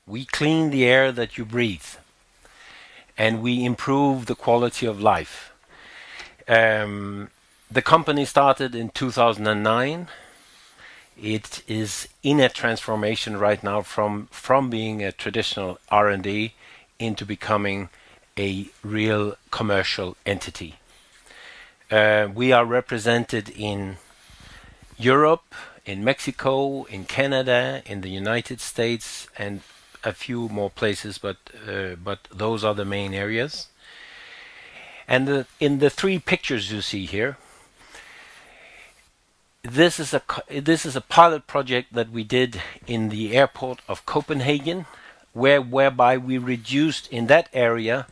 We clean the air that you breathe, and we improve the quality of life. The company started in 2009. It is in a transformation right now from being a traditional R&D into becoming a real commercial entity. We are represented in Europe, in Mexico, in Canada, in the United States, and a few more places, but those are the main areas. And in the three pictures you see here, this is a pilot project that we did in the airport of Copenhagen, whereby we reduced in that area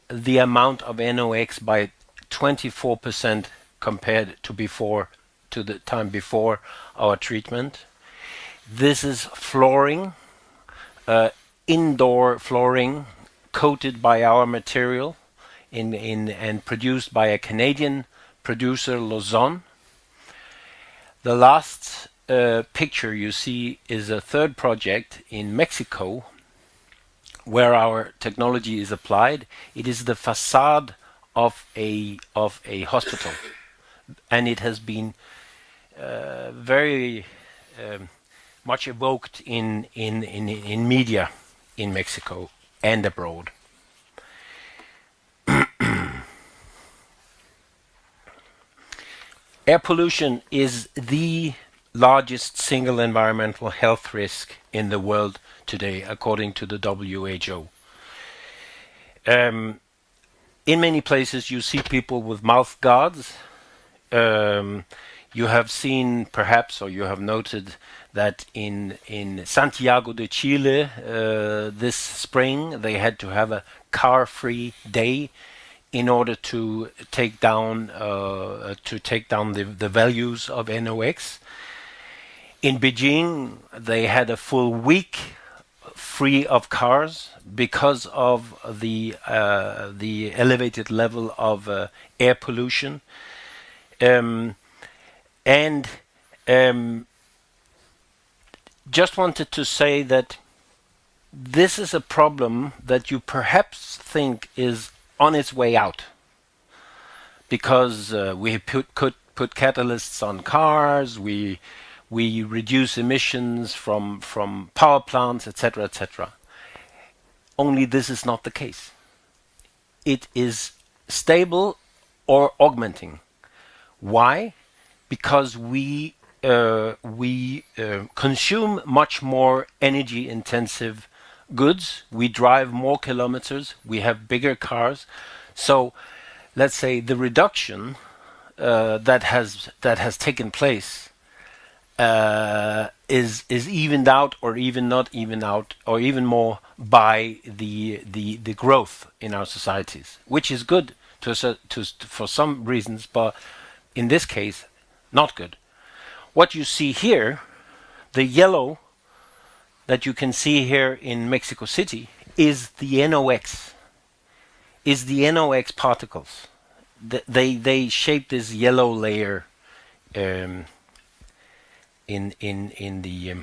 the amount of NOx by 24% compared to the time before our treatment. This is flooring, indoor flooring, coated by our material, and produced by a Canadian producer, Lausanne. The last picture you see is a third project in Mexico, where our technology is applied. It is the facade of a hospital, and it has been very much evoked in media in Mexico and abroad. Air pollution is the largest single environmental health risk in the world today, according to the WHO. In many places you see people with mouth guards. You have seen perhaps, or you have noted that in Santiago de Chile this spring they had to have a car-free day in order to take down the values of NOx. In Beijing, they had a full week free of cars because of the elevated level of air pollution. Just wanted to say that this is a problem that you perhaps think is on its way out, because we put catalysts on cars, we reduce emissions from power plants, etc., etc. Only this is not the case. It is stable or augmenting. Why? Because we consume much more energy-intensive goods. We drive more kilometers. We have bigger cars. So, let's say the reduction that has taken place is evened out, or even not evened out, or even more by the growth in our societies, which is good for some reasons, but in this case, not good. What you see here, the yellow that you can see here in Mexico City, is the NOx. Is the NOx particles. They shape this yellow layer in the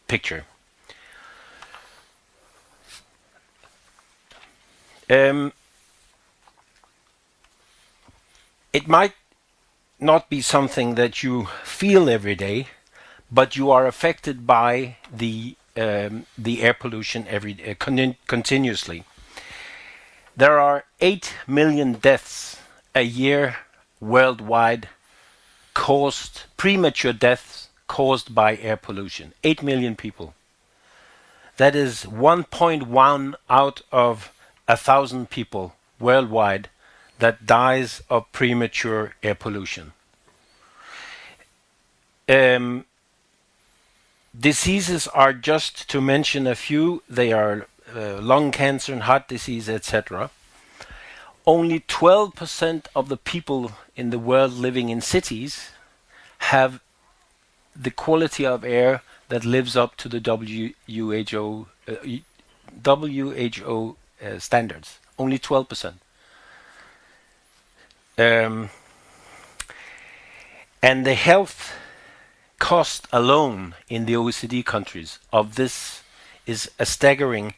picture. It might not be something that you feel every day, but you are affected by the air pollution continuously. There are 8 million deaths a year worldwide, premature deaths caused by air pollution. 8 million people. That is 1.1 out of 1,000 people worldwide that dies of premature air pollution. Diseases are, just to mention a few, they are lung cancer and heart disease, etc. Only 12% of the people in the world living in cities have the quality of air that lives up to the WHO standards. Only 12%. And the health cost alone in the OECD countries of this is a staggering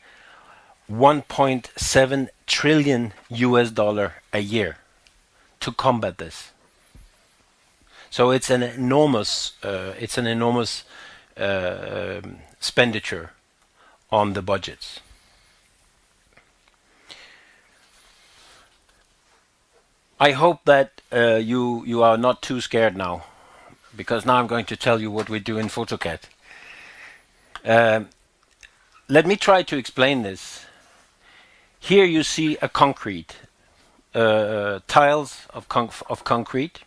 1.7 trillion US dollar a year to combat this. So it's an enormous expenditure on the budgets. I hope that you are not too scared now, because now I'm going to tell you what we do in Photocat. Let me try to explain this. Here you see a concrete, tiles of concrete.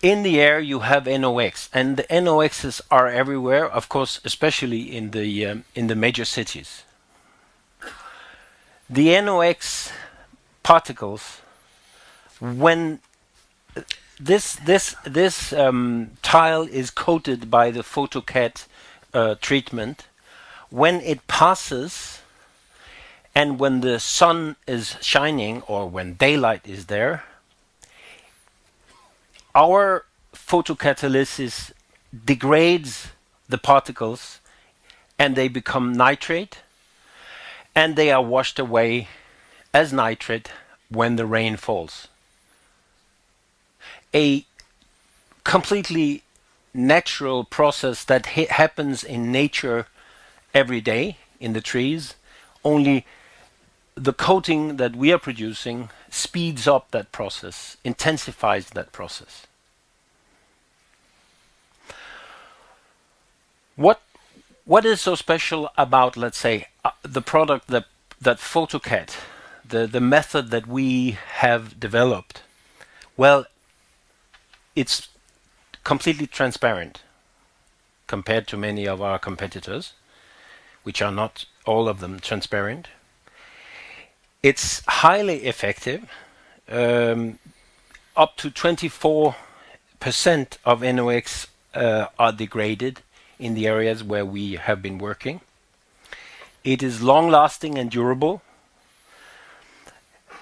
In the air you have NOx, and the NOxes are everywhere, of course, especially in the major cities. The NOx particles, when this tile is coated by the Photocat treatment, when it passes and when the sun is shining or when daylight is there, our photocatalysis degrades the particles and they become nitrate, and they are washed away as nitrate when the rain falls. A completely natural process that happens in nature every day in the trees, only the coating that we are producing speeds up that process, intensifies that process. What is so special about, let's say, the product that Photocat, the method that we have developed? Well, it's completely transparent compared to many of our competitors, which are not all of them transparent. It's highly effective. Up to 24% of NOx are degraded in the areas where we have been working. It is long-lasting and durable.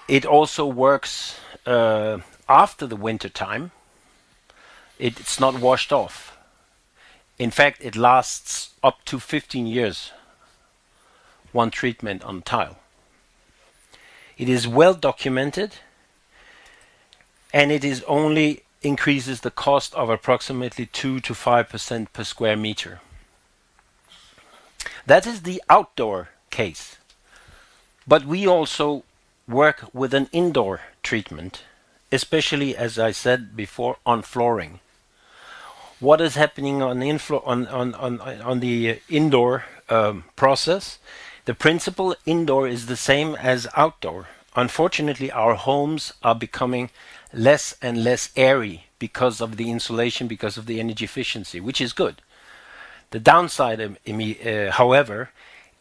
It also works after the winter time. It's not washed off. In fact, it lasts up to 15 years, one treatment on tile. It is well documented, and it is only increases the cost of approximately 2 to 5% per square meter. That is the outdoor case. But we also work with an indoor treatment, especially, as I said before, on flooring. What is happening on the indoor process? The principle indoor is the same as outdoor. Unfortunately, our homes are becoming less and less airy because of the insulation, because of the energy efficiency, which is good. The downside, however,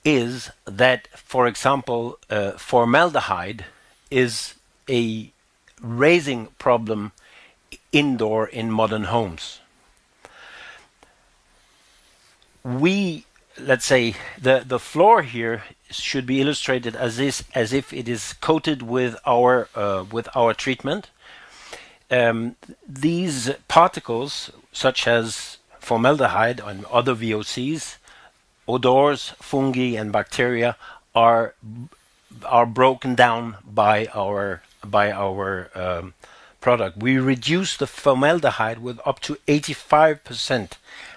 is that, for example, formaldehyde is a raising problem indoor in modern homes. Let's say the floor here should be illustrated as if it is coated with our treatment. These particles, such as formaldehyde and other VOCs, odors, fungi, and bacteria, are broken down by our product. We reduce the formaldehyde with up to 85%,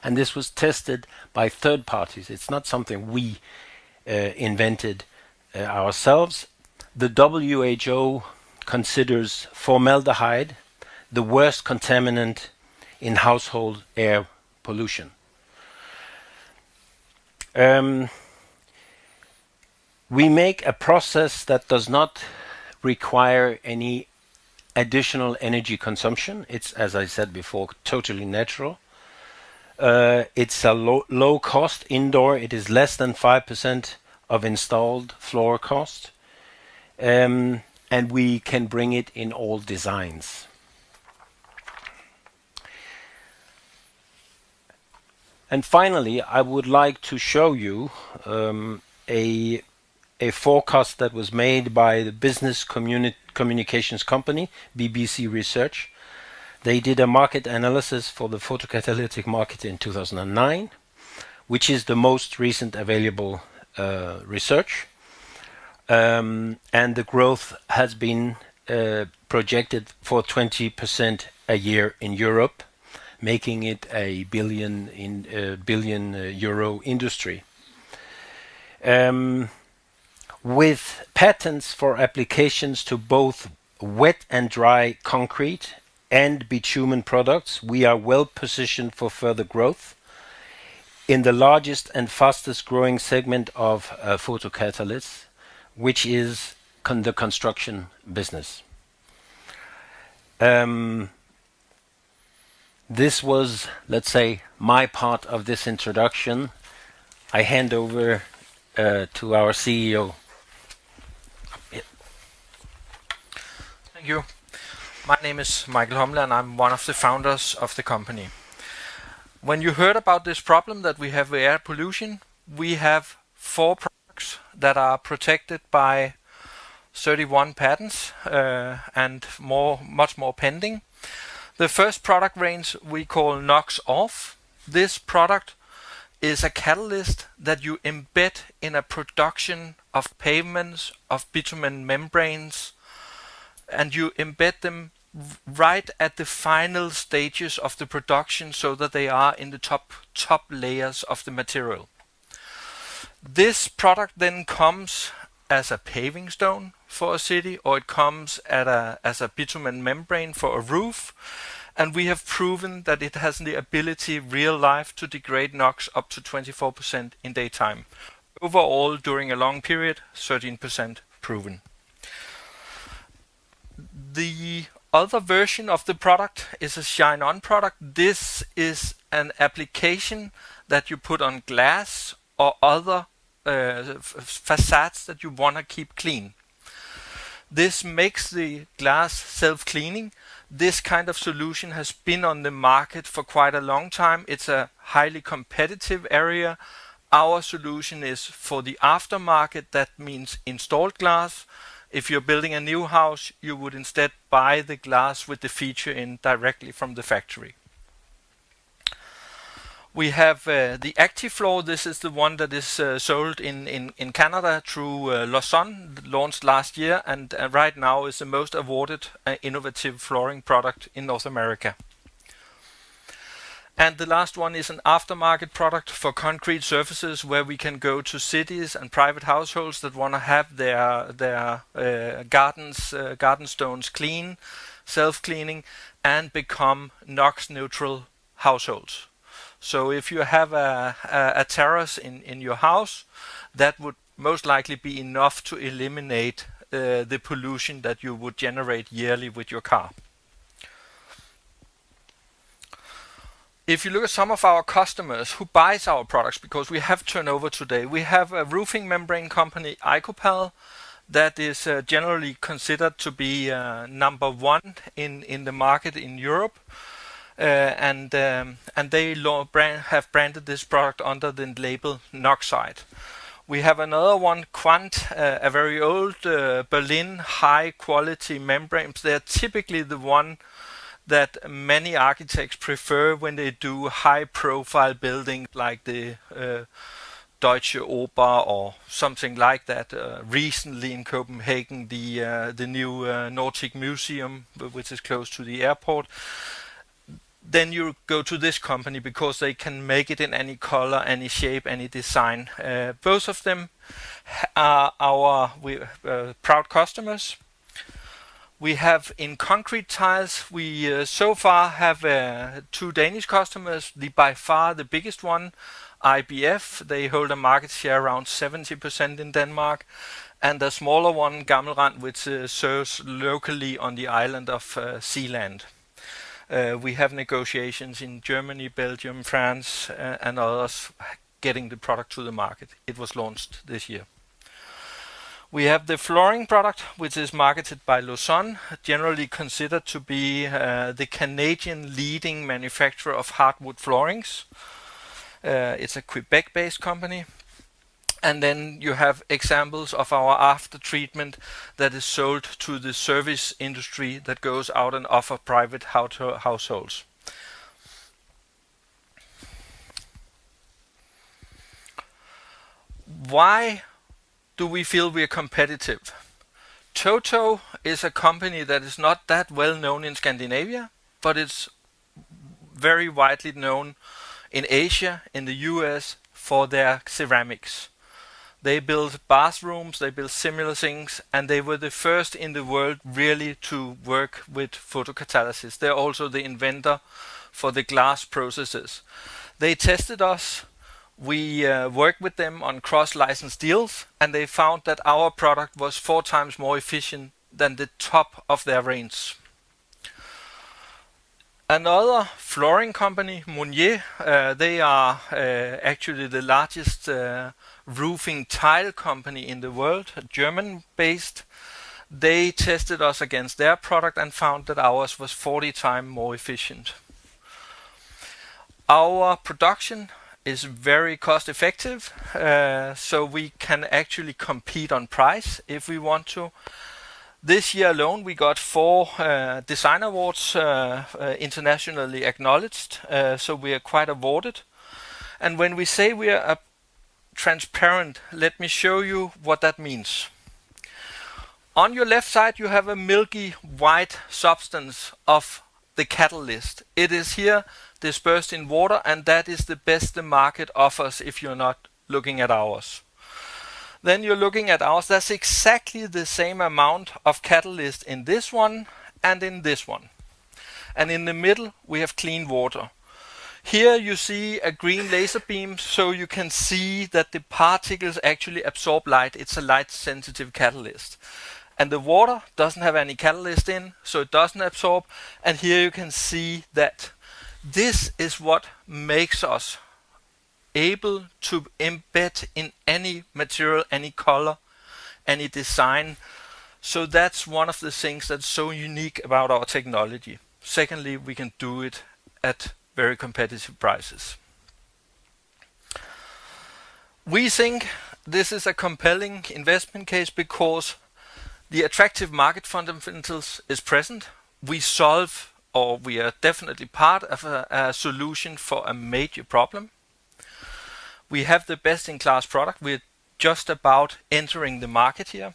and this was tested by third parties. It's not something we invented ourselves. The WHO considers formaldehyde the worst contaminant in household air pollution. We make a process that does not require any additional energy consumption. It's, as I said before, totally natural. It's a low cost indoor. It is less than 5% of installed floor cost. And we can bring it in all designs. And finally, I would like to show you a forecast that was made by the business communications company, BBC Research. They did a market analysis for the photocatalytic market in 2009, which is the most recent available research. And the growth has been projected for 20% a year in Europe, making it a billion euro industry. With patents for applications to both wet and dry concrete and bitumen products, we are well positioned for further growth in the largest and fastest growing segment of photocatalysts, which is the construction business. This was, let's say, my part of this introduction. I hand over to our CEO. Thank you. My name is Michael Humle and I'm one of the founders of the company. When you heard about this problem that we have with air pollution, we have 4 products that are protected by 31 patents and much more pending. The first product range we call NOx Off. This product is a catalyst that you embed in a production of pavements, of bitumen membranes, and you embed them right at the final stages of the production so that they are in the top layers of the material. This product then comes as a paving stone for a city, or it comes as a bitumen membrane for a roof, and we have proven that it has the ability real life to degrade NOx up to 24% in daytime. Overall, during a long period, 13% proven. The other version of the product is a shine-on product. This is an application that you put on glass or other facades that you want to keep clean. This makes the glass self-cleaning. This kind of solution has been on the market for quite a long time. It's a highly competitive area. Our solution is for the aftermarket. That means installed glass. If you're building a new house, you would instead buy the glass with the feature in directly from the factory. We have the ActiFloor. This is the one that is sold in Canada through Lausanne, launched last year, and right now is the most awarded innovative flooring product in North America. And the last one is an aftermarket product for concrete surfaces, where we can go to cities and private households that want to have their garden stones clean, self-cleaning, and become NOx neutral households. So if you have a terrace in your house, that would most likely be enough to eliminate the pollution that you would generate yearly with your car. If you look at some of our customers who buys our products, because we have turnover today, we have a roofing membrane company, Icopal, that is generally considered to be number 1 in the market in Europe. And they have branded this product under the label Noxide. We have another one, Quant, a very old Berlin high quality membranes. They're typically the one that many architects prefer when they do high profile buildings like the Deutsche Oper or something like that. Recently in Copenhagen, the new Nordic Museum, which is close to the airport. Then you go to this company because they can make it in any color, any shape, any design. Both of them are our proud customers. We have in concrete tiles, we so far have 2 Danish customers. By far the biggest one, IBF, they hold a market share around 70% in Denmark. And the smaller one, Gammelrand, which serves locally on the island of Sealand. We have negotiations in Germany, Belgium, France, and others getting the product to the market. It was launched this year. We have the flooring product, which is marketed by Lausanne, generally considered to be the Canadian leading manufacturer of hardwood floorings. It's a Quebec-based company. And then you have examples of our after treatment that is sold to the service industry that goes out and offer private households. Why do we feel we are competitive? Toto is a company that is not that well known in Scandinavia, but it's very widely known in Asia, in the US, for their ceramics. They build bathrooms, they build similar things, and they were the first in the world really to work with photocatalysis. They're also the inventor for the glass processes. They tested us. We worked with them on cross-license deals, and they found that our product was 4 times more efficient than the top of their range. Another flooring company, Meunier, they are actually the largest roofing tile company in the world, German-based. They tested us against their product and found that ours was 40 times more efficient. Our production is very cost effective, so we can actually compete on price if we want to. This year alone we got 4 design awards internationally acknowledged, so we are quite awarded. And when we say we are transparent, let me show you what that means. On your left side you have a milky white substance of the catalyst. It is here dispersed in water, and that is the best the market offers if you're not looking at ours. Then you're looking at ours. That's exactly the same amount of catalyst in this one and in this one. And in the middle we have clean water. Here you see a green laser beam, so you can see that the particles actually absorb light. It's a light sensitive catalyst. And the water doesn't have any catalyst in, so it doesn't absorb. And here you can see that this is what makes us able to embed in any material, any color, any design. So that's one of the things that's so unique about our technology. Secondly, we can do it at very competitive prices. We think this is a compelling investment case because the attractive market fundamentals is present. We solve, or we are definitely part of a solution for a major problem. We have the best-in-class product. We're just about entering the market here.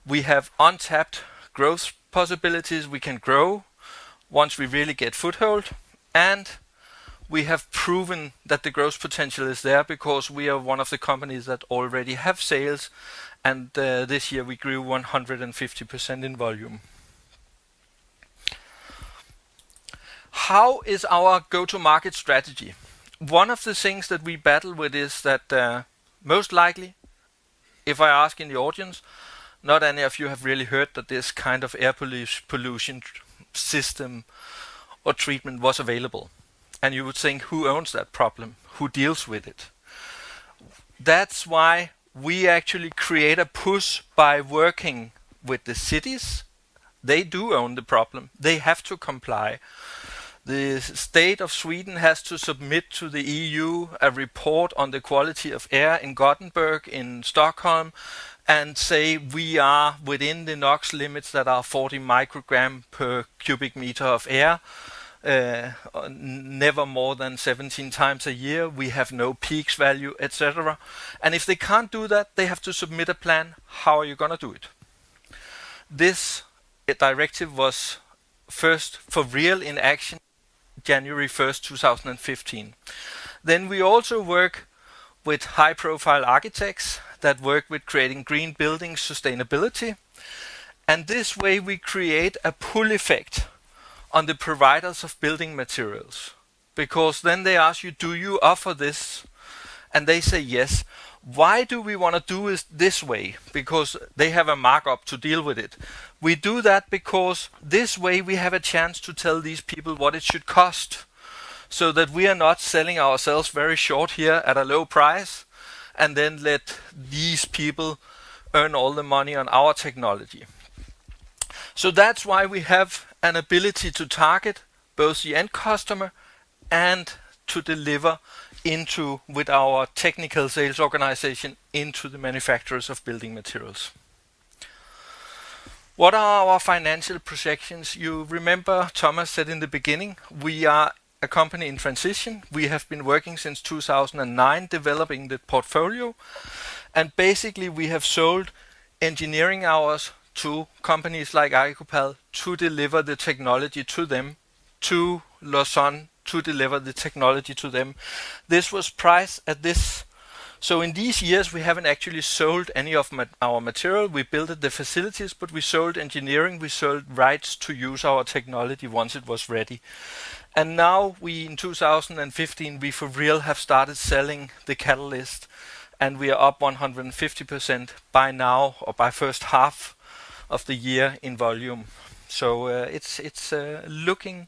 We have untapped growth possibilities. We can grow once we really get foothold. And we have proven that the growth potential is there because we are one of the companies that already have sales. And this year we grew 150% in volume. How is our go-to-market strategy? One of the things that we battle with is that most likely, if I ask in the audience, not any of you have really heard that this kind of air pollution system or treatment was available. And you would think, who owns that problem? Who deals with it? That's why we actually create a push by working with the cities. They do own the problem. They have to comply. The state of Sweden has to submit to the EU a report on the quality of air in Gothenburg, in Stockholm, and say we are within the NOx limits that are 40 microgram per cubic meter of air, never more than 17 times a year. We have no peaks value, etc. And if they can't do that, they have to submit a plan. How are you going to do it? This directive was first for real in action January 1st, 2015. Then we also work with high-profile architects that work with creating green building sustainability. And this way we create a pull effect on the providers of building materials. Because then they ask you, do you offer this? And they say yes. Why do we want to do it this way? Because they have a markup to deal with it. We do that because this way we have a chance to tell these people what it should cost, so that we are not selling ourselves very short here at a low price and then let these people earn all the money on our technology. So that's why we have an ability to target both the end customer and to deliver into, with our technical sales organization, into the manufacturers of building materials. What are our financial projections? You remember Thomas said in the beginning, we are a company in transition. We have been working since 2009 developing the portfolio, and basically we have sold engineering hours to companies like Icopal to deliver the technology to them, to Lausanne to deliver the technology to them. This was priced at this. So in these years we haven't actually sold any of our material. We built the facilities, but we sold engineering, we sold rights to use our technology once it was ready. And now we, in 2015, we for real have started selling the catalyst, and we are up 150% by now, or by first half of the year in volume. So it's looking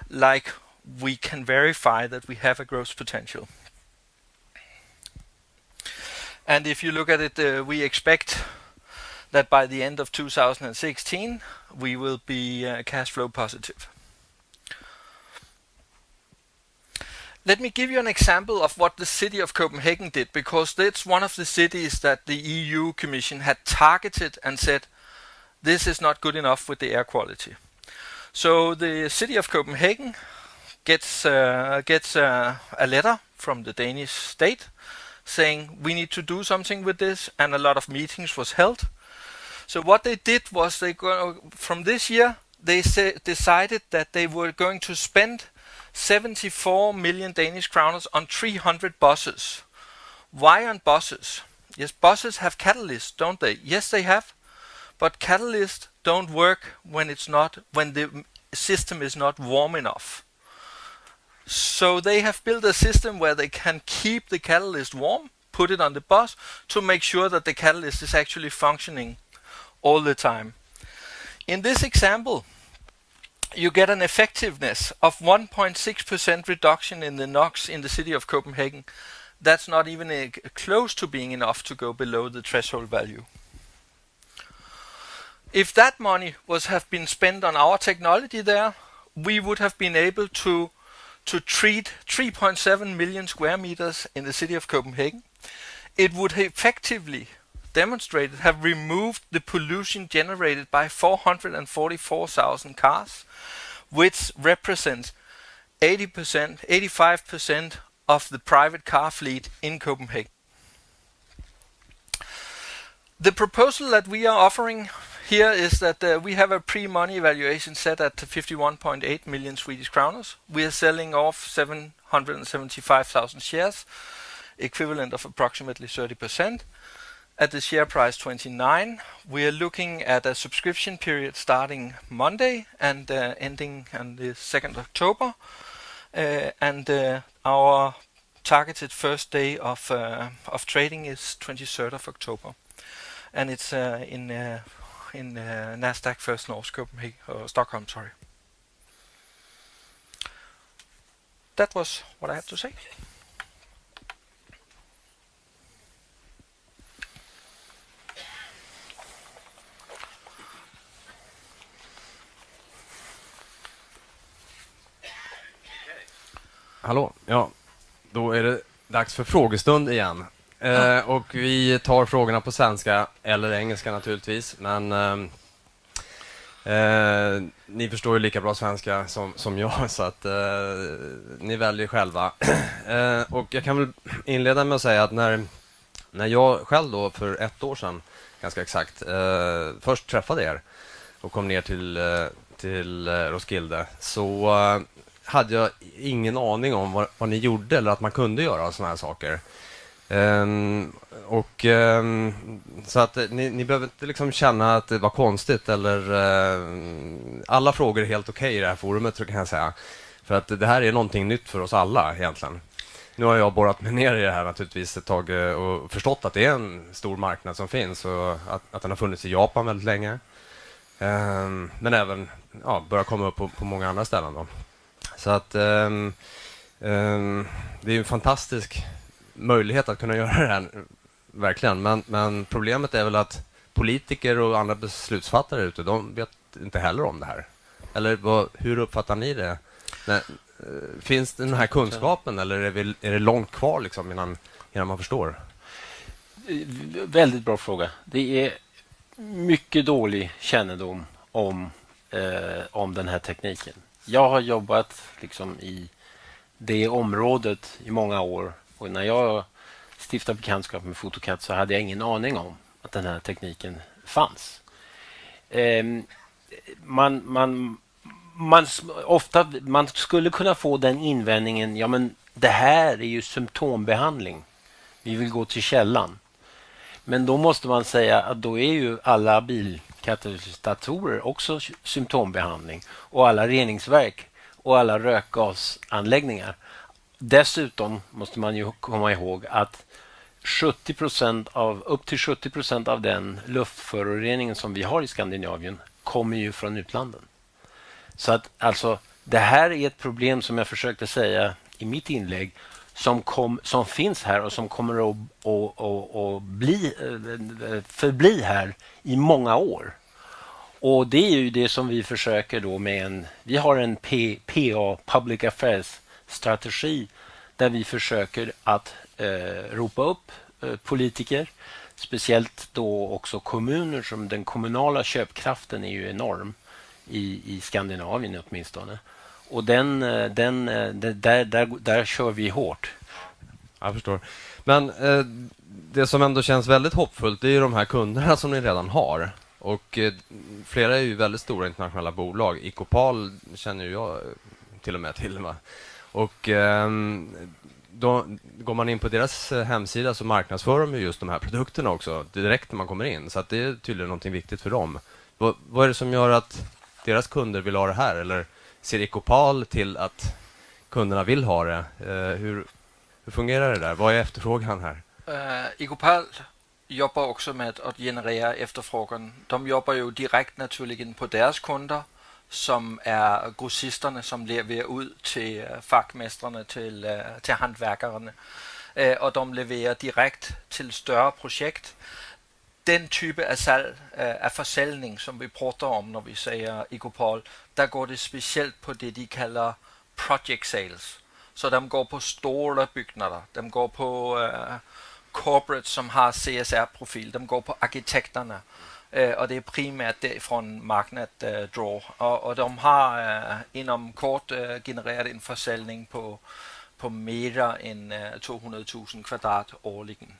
like we can verify that we have a growth potential. And if you look at it, we expect that by the end of 2016 we will be cash flow positive. Let me give you an example of what the city of Copenhagen did, because that's one of the cities that the EU Commission had targeted and said, this is not good enough with the air quality. So the city of Copenhagen gets a letter from the Danish state saying we need to do something with this, and a lot of meetings was held. So what they did was from this year they decided that they were going to spend 74 million Danish kroners on 300 buses. Why on buses? Yes, buses have catalysts, don't they? Yes, they have, but catalysts don't work when the system is not warm enough. So they have built a system where they can keep the catalyst warm, put it on the bus to make sure that the catalyst is actually functioning all the time. In this example, you get an effectiveness of 1.6% reduction in the NOx in the city of Copenhagen. That's not even close to being enough to go below the threshold value. If that money have been spent on our technology there, we would have been able to treat 3.7 million square meters in the city of Copenhagen. It would effectively demonstrated have removed the pollution generated by 444,000 cars, which represents 85% of the private car fleet in Copenhagen. The proposal that we are offering here is that we have a pre-money evaluation set at 51.8 million Swedish kroners. We are selling off 775,000 shares, equivalent of approximately 30%. At the share price 29, we are looking at a subscription period starting Monday and ending on the 2nd October. Our targeted first day of trading is 23rd of October. And it's in Nasdaq First North Copenhagen, or Stockholm, sorry. That was what I had to say. Hallå, ja, då är det dags för frågestund igen. Och vi tar frågorna på svenska eller engelska naturligtvis, men ni förstår ju lika bra svenska som jag, så att ni väljer själva. Och jag kan väl inleda med att säga att när jag själv då för 1 år sedan, ganska exakt, först träffade er och kom ner till Roskilde, så hade jag ingen aning om vad ni gjorde eller att man kunde göra såna här saker. Så att ni behöver inte liksom känna att det var konstigt eller alla frågor är helt okej i det här forumet, tror jag säga. För att det här är någonting nytt för oss alla egentligen. Nu har jag borrat mig ner i det här naturligtvis ett tag och förstått att det är en stor marknad som finns och att den har funnits i Japan väldigt länge. Men även börjar komma upp på många andra ställen då. Så att det är en fantastisk möjlighet att kunna göra det här, verkligen. Men problemet är väl att politiker och andra beslutsfattare ute, de vet inte heller om det här. Eller hur uppfattar ni det? Finns den här kunskapen eller är det långt kvar liksom innan man förstår? Väldigt bra fråga. Det är mycket dålig kännedom om den här tekniken. Jag har jobbat liksom i det området i många år. Och när jag stiftade bekantskap med Photocat så hade jag ingen aning om att den här tekniken fanns. Man skulle kunna få den invändningen, ja men det här är ju symptombehandling. Vi vill gå till källan. Men då måste man säga att då är ju alla bilkatalysatorer också symptombehandling och alla reningsverk och alla rökgasanläggningar. Dessutom måste man ju komma ihåg att upp till 70% av den luftföroreningen som vi har i Skandinavien kommer ju från utlandet. Så att alltså det här är ett problem som jag försökte säga i mitt inlägg som finns här och som kommer att förbli här i många år. Och det är ju det som vi försöker då med vi har en PA, Public Affairs strategi, där vi försöker att ropa upp politiker, speciellt då också kommuner, som den kommunala köpkraften är ju enorm i Skandinavien åtminstone. Och där kör vi hårt. Jag förstår. Men det som ändå känns väldigt hoppfullt är ju de här kunderna som ni redan har. Och flera är ju väldigt stora internationella bolag. Icopal känner ju jag till och med till. Va? Och då går man in på deras hemsida så marknadsför de ju just de här produkterna också direkt när man kommer in. Så att det är tydligen någonting viktigt för dem. Vad är det som gör att deras kunder vill ha det här? Eller ser Icopal till att kunderna vill ha det? Hur fungerar det där? Vad är efterfrågan här? Icopal jobbar också med att generera efterfrågan. De jobbar ju direkt naturligen på deras kunder, som är grossisterna som levererar ut till fackmästarna, till hantverkarna. Och de levererar direkt till större projekt. Den typ av försäljning som vi pratar om när vi säger Icopal, där går det speciellt på det de kallar project sales. Så de går på stora byggnader, de går på corporate som har CSR-profil, de går på arkitekterna. Och det är primärt därifrån marknaden drar. Och de har inom kort genererat en försäljning på mer än 200 000 kvadrat årligen.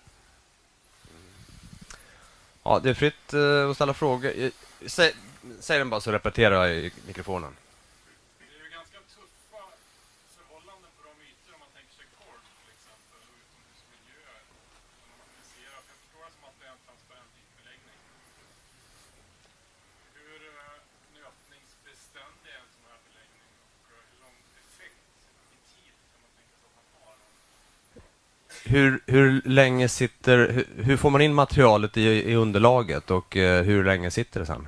Ja, det är fritt att ställa frågor. Säg den bara så repeterar jag i mikrofonen. Det är ju ganska tuffa förhållanden på de ytor om man tänker sig korv till exempel och utomhusmiljöer. När man applicerar, för jag förstår det som att det är en transparent ytbeläggning. Hur nötningsbeständig är en sån här beläggning och hur lång effekt i tid kan man tänka sig att man har? Hur länge hur får man in materialet i underlaget och hur länge sitter det sen?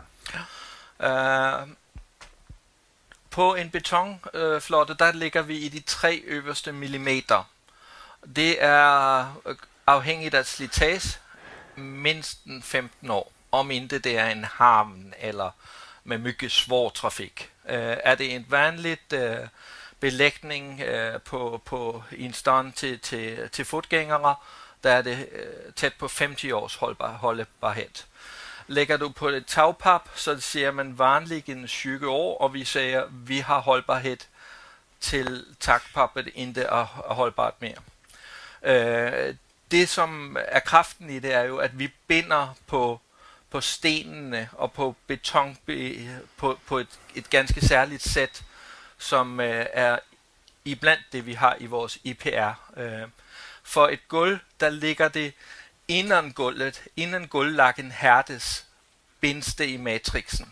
På en betongflotte där ligger vi i de 3 översta millimeter. Det är avhängigt av slitage minst 15 år, om inte det är en hamn eller med mycket svår trafik. Är det en vanligt beläggning på en stan till fotgängare, där är det tæt på 50 års hållbarhet. Lägger du på ett tagpapp så ser man vanligen 20 år, och vi säger vi har hållbarhet till takpappet inte är hållbart mer. Det som är kraften i det är ju att vi binder på stenene och på betong på ett ganska särligt sätt, som är ibland det vi har i vår IPR. För ett golv där ligger det innan golvlacken härdes, binds det i matrixen.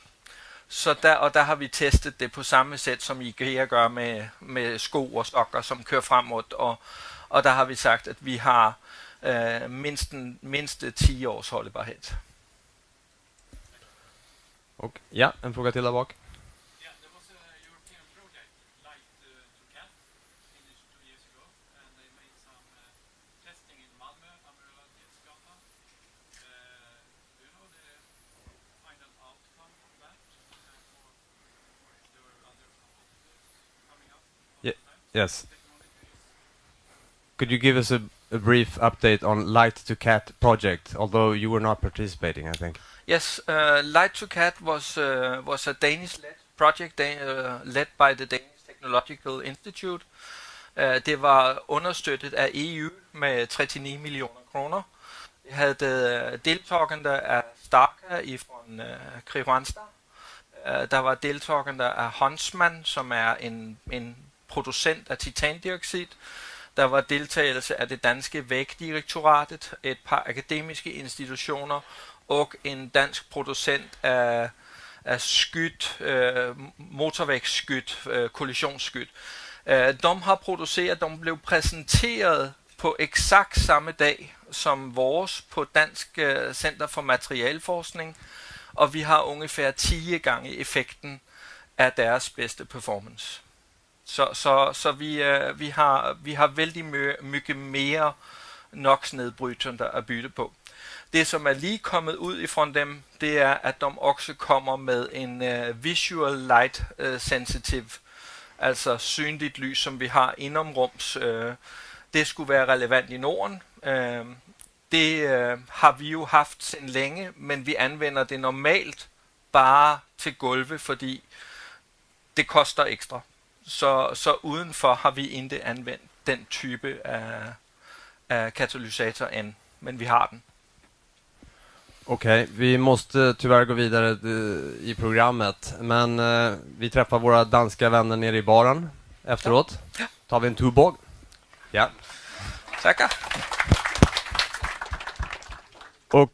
Så där har vi testat det på samma sätt som IKEA gör med skor och sockor som kör framåt, och där har vi sagt att vi har minst 10 års hållbarhet. Och ja, en fråga till där bak. Yeah, there was a European project, Light2Cat, finished 2 years ago, and they made some testing in Malmö, Ammerud, Gothenburg. Do you know the final outcome from that? Or if there were other competitors coming up? Yes. Could you give us a brief update on Light2Cat project, although you were not participating, I think? Yes, Light2Cat was a Danish-led project led by the Danish Technological Institute. Det var understøttet af EU med 39 millioner kroner. Vi havde deltagende af Starka ifrån Kristianstad. Der var deltagende af Huntsman, som er en producent af titandioxid. Der var deltagelse af det danske Vægdirektoratet, et par akademiske institutioner og en dansk producent af skyt, motorvægsskyt, kollisionsskyt. De har produceret, de blev præsenteret på eksakt samme dag som vores på Dansk Center for Materialforskning, og vi har ungefær 10 gange effekten af deres bedste performance. Så vi har vældig mycket mere NOx-nedbrydende at bytte på. Det, som er lige kommet ud ifrån dem, det er, at de også kommer med en visual light sensitive, altså synligt lys, som vi har indomrums. Det skulle være relevant i Norden. Det har vi jo haft siden længe, men vi anvender det normalt bare til gulve, fordi det koster ekstra. Så udenfor har vi ikke anvendt den type af katalysator end, men vi har den. Okej, vi måste tyvärr gå vidare i programmet, men vi träffar våra danska vänner nere i baren efteråt. Ja. Tar vi en tuborg? Ja. Tackar. Och